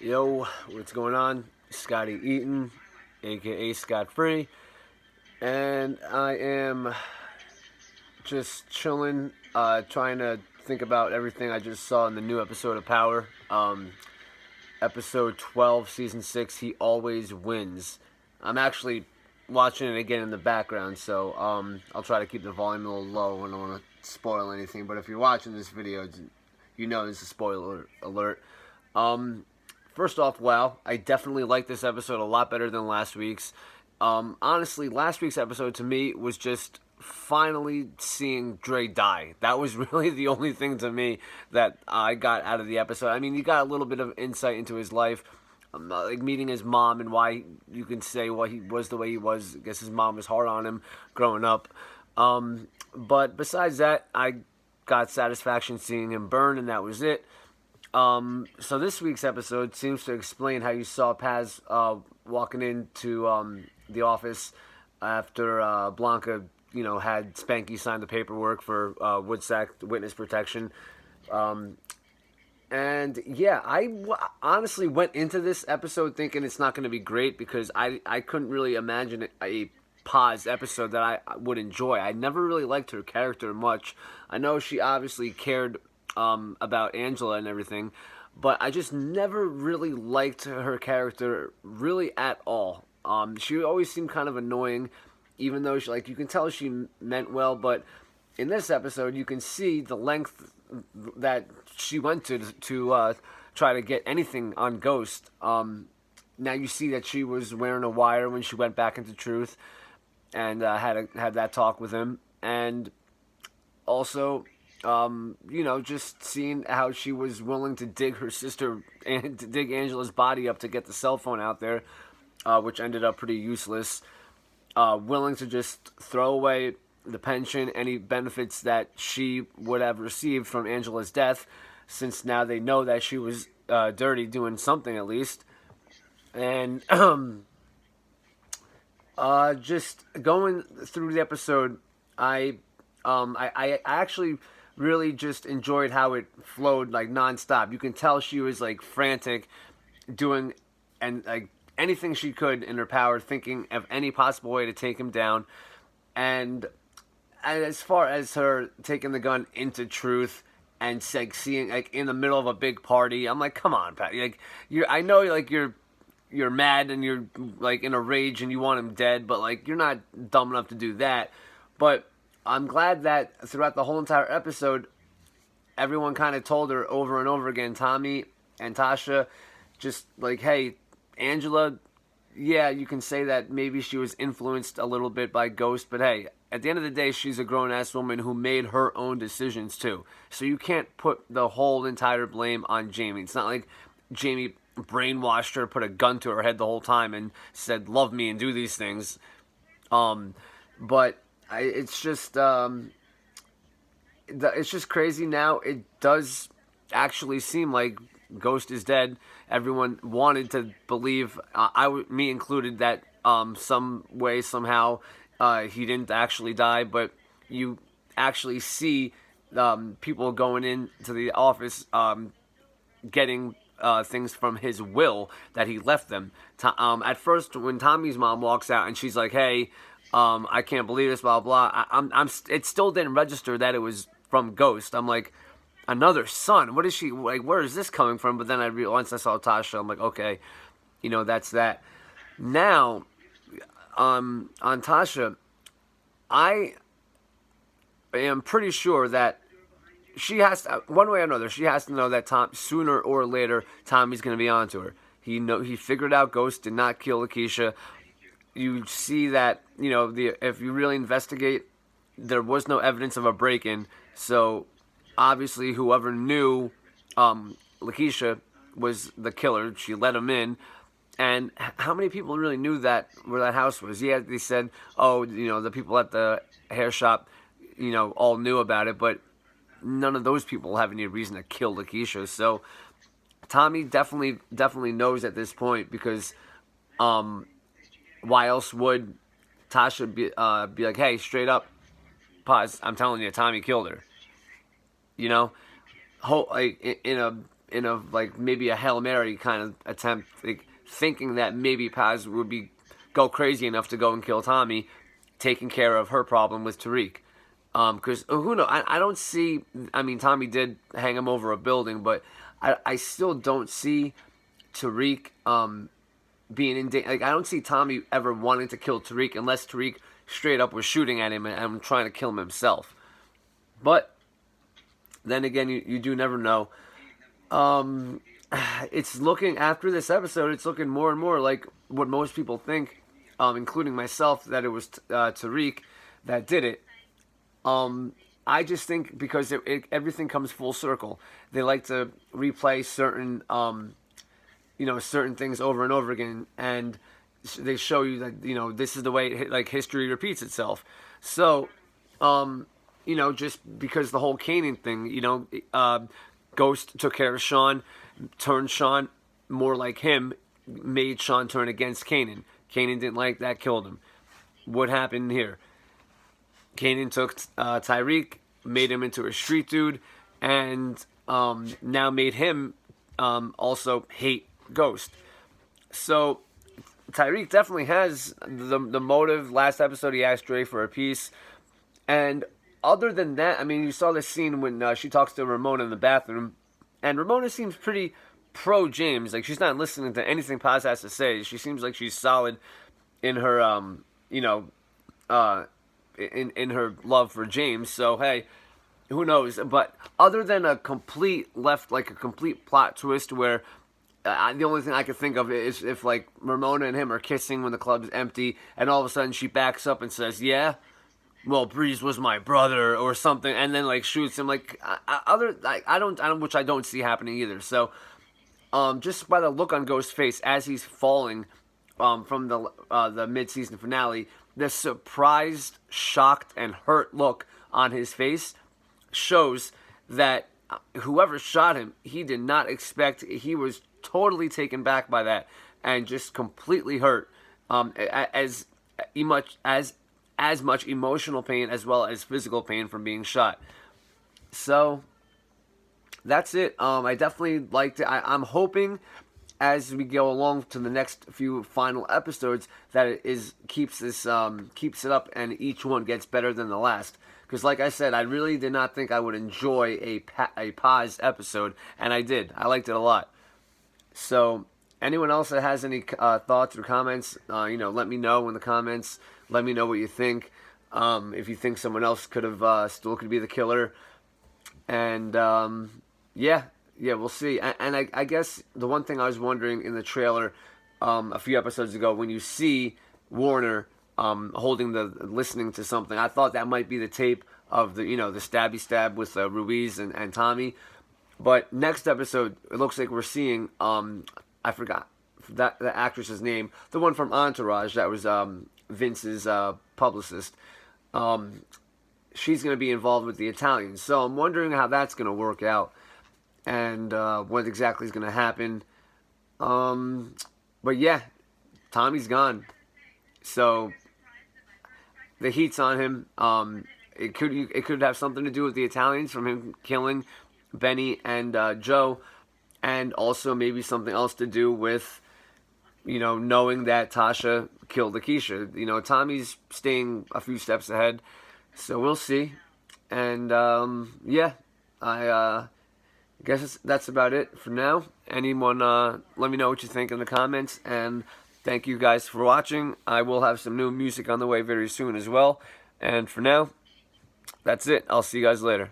Yo, what's going on? Scotty Eaton, aka Scott Free, and I am just chilling, trying to think about everything I just saw in the new episode of Power. Episode 12, season 6, He Always Wins. I'm actually watching it again in the background, so I'll try to keep the volume a little low. I don't want to spoil anything, but if you're watching this video, you know this is a spoiler alert. First off, wow, I definitely like this episode a lot better than last week's. Honestly, last week's episode to me was just finally seeing Dre die. That was really the only thing to me that I got out of the episode. I mean, you got a little bit of insight into his life, like meeting his mom and why you can say why he was the way he was. I guess his mom was hard on him growing up. But besides that, I got satisfaction seeing him burn, and that was it. So this week's episode seems to explain how you saw Paz walking into the office after Blanca, had Spanky sign the paperwork for Woodsack witness protection. And yeah, honestly went into this episode thinking it's not going to be great because I couldn't really imagine a Paz episode that I would enjoy. I never really liked her character much. I know she obviously cared about Angela and everything, but I just never really liked her character really at all. She always seemed kind of annoying, even though you can tell she meant well. But in this episode, you can see the length that she went to try to get anything on Ghost. Now you see that she was wearing a wire when she went back into Truth, and had that talk with him, and also just seeing how she was willing to dig her sister and to dig Angela's body up to get the cell phone out there, which ended up pretty useless. Willing to just throw away the pension, any benefits that she would have received from Angela's death, since now they know that she was dirty doing something at least. And just going through the episode, I actually really just enjoyed how it flowed like nonstop. You can tell she was like frantic, doing and like anything she could in her power, thinking of any possible way to take him down. And as far as her taking the gun into Truth and like seeing like in the middle of a big party, I'm like, come on, Pat. Like I know like you're mad and you're like in a rage and you want him dead, but like you're not dumb enough to do that. But I'm glad that throughout the whole entire episode, everyone kind of told her over and over again, Tommy and Tasha, just like, hey, Angela, yeah, you can say that maybe she was influenced a little bit by Ghost, but hey, at the end of the day, she's a grown-ass woman who made her own decisions too. So you can't put the whole entire blame on Jamie. It's not like Jamie brainwashed her, put a gun to her head the whole time and said, love me and do these things. But it's just crazy now. It does actually seem like Ghost is dead. Everyone wanted to believe, me included, that some way, somehow, he didn't actually die. But you actually see people going into the office getting things from his will that he left them. At first, when Tommy's mom walks out and she's like, "Hey, I can't believe this," blah blah. It still didn't register that it was from Ghost. I'm like, another son. What is she like? Where is this coming from? But then once I saw Tasha, I'm like, okay, that's that. Now, on Tasha, I am pretty sure that she has to, one way or another, she has to know that sooner or later Tommy's going to be onto her. He figured out Ghost did not kill Lakeisha. You see that if you really investigate, there was no evidence of a break-in. So obviously, whoever knew Lakeisha was the killer. She let him in. And how many people really knew that where that house was? Yeah, they said, oh, the people at the hair shop, all knew about it, but none of those people have any reason to kill Lakeisha. So Tommy definitely knows at this point, because why else would Tasha be like, hey, straight up, Paz, I'm telling you, Tommy killed her. Like in a in a like maybe a Hail Mary kind of attempt, like, thinking that maybe Paz would be go crazy enough to go and kill Tommy, taking care of her problem with Tariq. Because who knows? I don't see. I mean, Tommy did hang him over a building, but I still don't see Tariq being in danger. Like, I don't see Tommy ever wanting to kill Tariq unless Tariq straight up was shooting at him and trying to kill him himself. But then again, you do never know. It's looking, after this episode, it's looking more and more like what most people think, including myself, that it was Tariq that did it. I just think because everything comes full circle. They like to replay certain, certain things over and over again, and they show you that, this is the way like history repeats itself. So, just because the whole Kanan thing, Ghost took care of Sean, turned Sean more like him, made Sean turn against Kanan. Kanan didn't like that, killed him. What happened here? Kanan took Tariq, made him into a street dude, and now made him also hate Ghost. So Tariq definitely has the motive. Last episode, he asked Dre for a piece. And other than that, I mean, you saw this scene when she talks to Ramona in the bathroom, and Ramona seems pretty pro James. Like, she's not listening to anything Paz has to say. She seems like she's solid in her, in her love for James. So, hey, who knows? But other than a complete plot twist where the only thing I could think of is if, like, Ramona and him are kissing when the club's empty, and all of a sudden she backs up and says, yeah, well, Breeze was my brother, or something, and then, like, shoots him. Like, I don't, which I don't see happening either. So, just by the look on Ghost's face as he's falling from the mid-season finale, the surprised, shocked, and hurt look on his face shows that whoever shot him, he did not expect. He was totally taken back by that and just completely hurt, as much emotional pain as well as physical pain from being shot. So that's it. I definitely liked it. I'm hoping as we go along to the next few final episodes that it keeps it up and each one gets better than the last. Because like I said, I really did not think I would enjoy a Paz episode, and I did. I liked it a lot. So anyone else that has any thoughts or comments, let me know in the comments. Let me know what you think. If you think someone else still could be the killer. And yeah, we'll see. And I guess the one thing I was wondering in the trailer a few episodes ago, when you see Warner listening to something, I thought that might be the tape of the stabby stab with Ruiz and Tommy. But next episode, it looks like we're seeing I forgot the actress's name, the one from Entourage that was Vince's publicist. She's going to be involved with the Italians, so I'm wondering how that's going to work out and what exactly is going to happen. But yeah, Tommy's gone, so the heat's on him. It could have something to do with the Italians, from him killing Benny and Joe, and also maybe something else to do with knowing that Tasha killed Akeisha. Tommy's staying a few steps ahead, so we'll see. And yeah, I guess that's about it for now. Anyone, let me know what you think in the comments, and thank you guys for watching. I will have some new music on the way very soon as well. And for now, that's it. I'll see you guys later.